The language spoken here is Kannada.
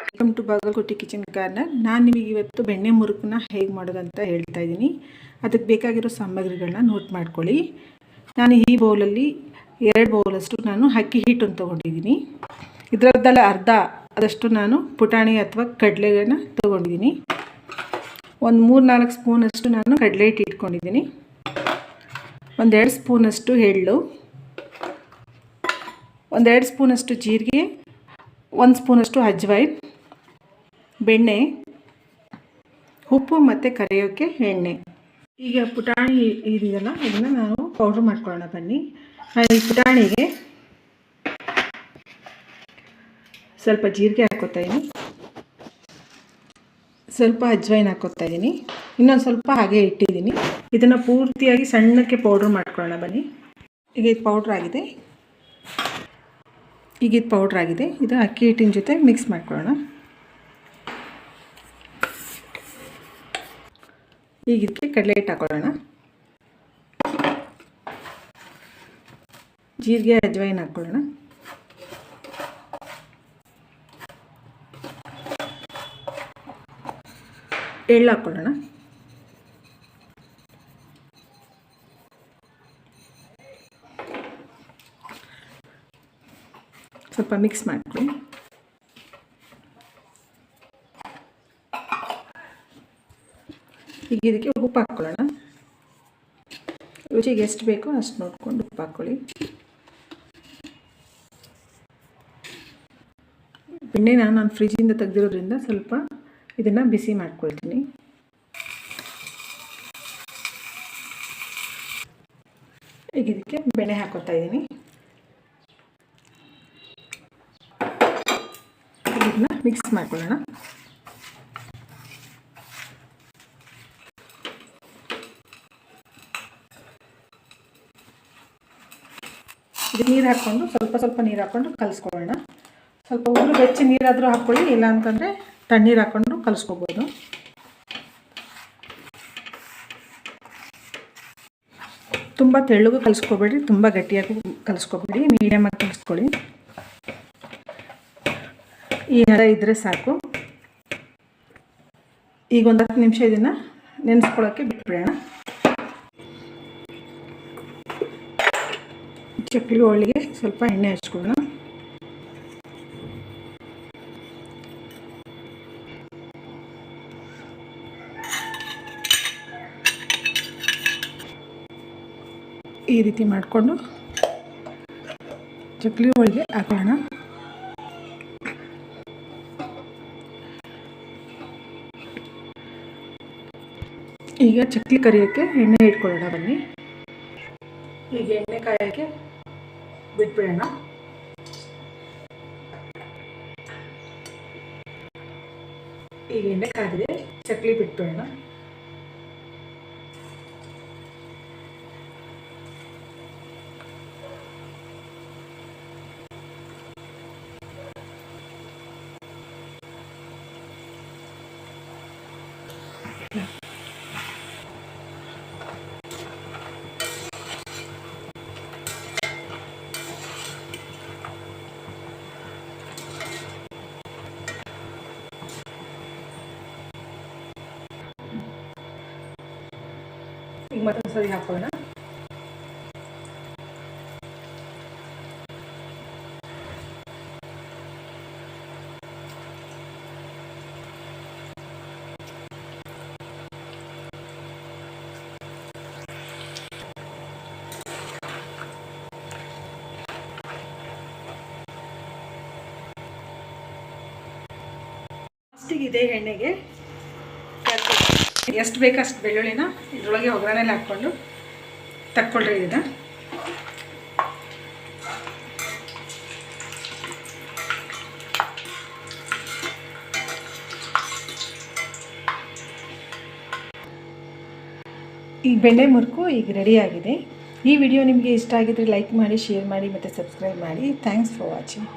Welcome to Bagalkot kitchen corner. ನಾನು ನಿಮಗೆ ಇವತ್ತು ಬೆಣ್ಣೆ ಮುರುಕನ್ನ ಹೇಗೆ ಮಾಡೋದಂತ ಹೇಳ್ತಾ ಇದ್ದೀನಿ. ಅದಕ್ಕೆ ಬೇಕಾಗಿರೋ ಸಾಮಗ್ರಿಗಳನ್ನ ನೋಟ್ ಮಾಡ್ಕೊಳ್ಳಿ. ನಾನು ಈ ಬೌಲಲ್ಲಿ 2 ಬೌಲಷ್ಟು ನಾನು ಅಕ್ಕಿ ಹಿಟ್ಟನ್ನು ತೊಗೊಂಡಿದ್ದೀನಿ. ಇದರದ್ದೆಲ್ಲ ಅರ್ಧ ಅದಷ್ಟು ನಾನು ಪುಟಾಣಿ ಅಥವಾ ಕಡಲೆಗಳನ್ನ ತೊಗೊಂಡಿದ್ದೀನಿ. ಒಂದು 3-4 ಸ್ಪೂನಷ್ಟು ನಾನು ಕಡಲೆ ಹಿಟ್ಟು ಇಟ್ಕೊಂಡಿದ್ದೀನಿ. 1-2 ಸ್ಪೂನಷ್ಟು ಎಳ್ಳು, 1-2 ಸ್ಪೂನಷ್ಟು ಜೀರಿಗೆ, 1 ಸ್ಪೂನಷ್ಟು ಅಜ್ವೈನ್, ಬೆಣ್ಣೆ, ಉಪ್ಪು ಮತ್ತು ಕರಿಯೋಕ್ಕೆ ಎಣ್ಣೆ. ಈಗ ಪುಟಾಣಿ ಇದೆಯಲ್ಲ, ಇದನ್ನು ನಾವು ಪೌಡ್ರ್ ಮಾಡ್ಕೊಳ್ಳೋಣ ಬನ್ನಿ. ಈ ಪುಟಾಣಿಗೆ ಸ್ವಲ್ಪ ಜೀರಿಗೆ ಹಾಕ್ಕೋತಾ ಇದ್ದೀನಿ, ಸ್ವಲ್ಪ ಅಜ್ವೈನ್ ಹಾಕ್ಕೋತಾ ಇದ್ದೀನಿ, ಇನ್ನೊಂದು ಸ್ವಲ್ಪ ಹಾಗೆ ಇಟ್ಟಿದ್ದೀನಿ. ಇದನ್ನು ಪೂರ್ತಿಯಾಗಿ ಸಣ್ಣಕ್ಕೆ ಪೌಡ್ರ್ ಮಾಡ್ಕೊಳ್ಳೋಣ ಬನ್ನಿ. ಈಗ ಇದು ಪೌಡ್ರ್ ಆಗಿದೆ. ಇದು ಅಕ್ಕಿ ಹಿಟ್ಟಿನ ಜೊತೆ ಮಿಕ್ಸ್ ಮಾಡ್ಕೊಳ್ಳೋಣ. ಈಗ ಇದಕ್ಕೆ ಕಡಲೆ ಹಿಟ್ಟು ಹಾಕೊಳ್ಳೋಣ, ಜೀರಿಗೆ ಅಜ್ವೈನ್ ಹಾಕ್ಕೊಳ್ಳೋಣ, ಎಳ್ಳು ಹಾಕ್ಕೊಳ್ಳೋಣ, ಸ್ವಲ್ಪ ಮಿಕ್ಸ್ ಮಾಡ್ಕೊಳ್ಳಿ. ಈಗ ಇದಕ್ಕೆ ಉಪ್ಪು ಹಾಕ್ಕೊಳ್ಳೋಣ. ರುಚಿಗೆ ಎಷ್ಟು ಬೇಕೋ ಅಷ್ಟು ನೋಡಿಕೊಂಡು ಉಪ್ಪು ಹಾಕ್ಕೊಳ್ಳಿ. ಬೆಣ್ಣೆನ ನಾನು ಫ್ರಿಜ್ಜಿಂದ ತೆಗೆದಿರೋದ್ರಿಂದ ಸ್ವಲ್ಪ ಇದನ್ನು ಬಿಸಿ ಮಾಡ್ಕೊಳ್ತೀನಿ. ಈಗ ಇದಕ್ಕೆ ಬೆಣ್ಣೆ ಹಾಕೋತಾ ಇದ್ದೀನಿ. ಇದನ್ನ ಮಿಕ್ಸ್ ಮಾಡ್ಕೊಳ್ಳೋಣ. ಇದು ನೀರು ಹಾಕ್ಕೊಂಡು ಸ್ವಲ್ಪ ನೀರು ಹಾಕ್ಕೊಂಡು ಕಲಿಸ್ಕೊಳ್ಳೋಣ. ಸ್ವಲ್ಪ ಉಗುರು ಬೆಚ್ಚ ನೀರಾದರೂ ಹಾಕ್ಕೊಳ್ಳಿ, ಇಲ್ಲ ಅಂತಂದರೆ ತಣ್ಣೀರು ಹಾಕ್ಕೊಂಡು ಕಲಿಸ್ಕೋಬೋದು. ತುಂಬ ತೆಳ್ಳಗೂ ಕಲಿಸ್ಕೋಬೇಡಿ, ತುಂಬ ಗಟ್ಟಿಯಾಗೂ ಕಲಿಸ್ಕೋಬೇಡಿ, ಮೀಡಿಯಮಾಗಿ ಕಲಿಸ್ಕೊಳ್ಳಿ. ಈ ಹದ ಇದ್ದರೆ ಸಾಕು. ಈಗ ಒಂದು 10 ನಿಮಿಷ ಇದನ್ನು ನೆನೆಸ್ಕೊಳ್ಳೋಕ್ಕೆ ಬಿಟ್ಬಿಡೋಣ. ಚಕ್ಕಲಿ ಒಳ್ಳಿಗೆ ಸ್ವಲ್ಪ ಎಣ್ಣೆ ಹಚ್ಕೊಳ್ಳೋಣ. ಈ ರೀತಿ ಮಾಡಿಕೊಂಡು ಚಕ್ಕಲಿ ಒಳಗೆ ಹಾಕೋಣ. ಈಗ ಚಕ್ಕಲಿ ಕರಿಯೋಕ್ಕೆ ಎಣ್ಣೆ ಇಟ್ಕೊಳ್ಳೋಣ ಬನ್ನಿ. ಈಗ ಎಣ್ಣೆ ಕಾಯೋಕ್ಕೆ ಬಿಟ್ಬಿಡೋಣ. ಈಗ ಎಣ್ಣೆ ಕಾದಿದೆ, ಚಕ್ಕಲಿ ಬಿಟ್ಬಿಡೋಣ. ಈಗ ಮತ್ತೊಂದು ಸರಿ ಹಾಕೋಣ. ಫಸ್ಟಿಗೆ ಇದೇ ಎಣ್ಣೆಗೆ ಎಷ್ಟು ಬೇಕಷ್ಟು ಬೆಳ್ಳುಳ್ಳಿನ ಇದರೊಳಗೆ ಒಗ್ಗರಣೆಲಿ ಹಾಕ್ಕೊಂಡು ತಕ್ಕೊಳ್ರಿ. ಇದನ್ನು ಈ ಬೆಣ್ಣೆ ಮುರುಕು ಈಗ ರೆಡಿಯಾಗಿದೆ. ಈ ವಿಡಿಯೋ ನಿಮಗೆ ಇಷ್ಟ ಆಗಿದ್ರೆ ಲೈಕ್ ಮಾಡಿ, ಶೇರ್ ಮಾಡಿ ಮತ್ತು ಸಬ್ಸ್ಕ್ರೈಬ್ ಮಾಡಿ. Thanks for watching.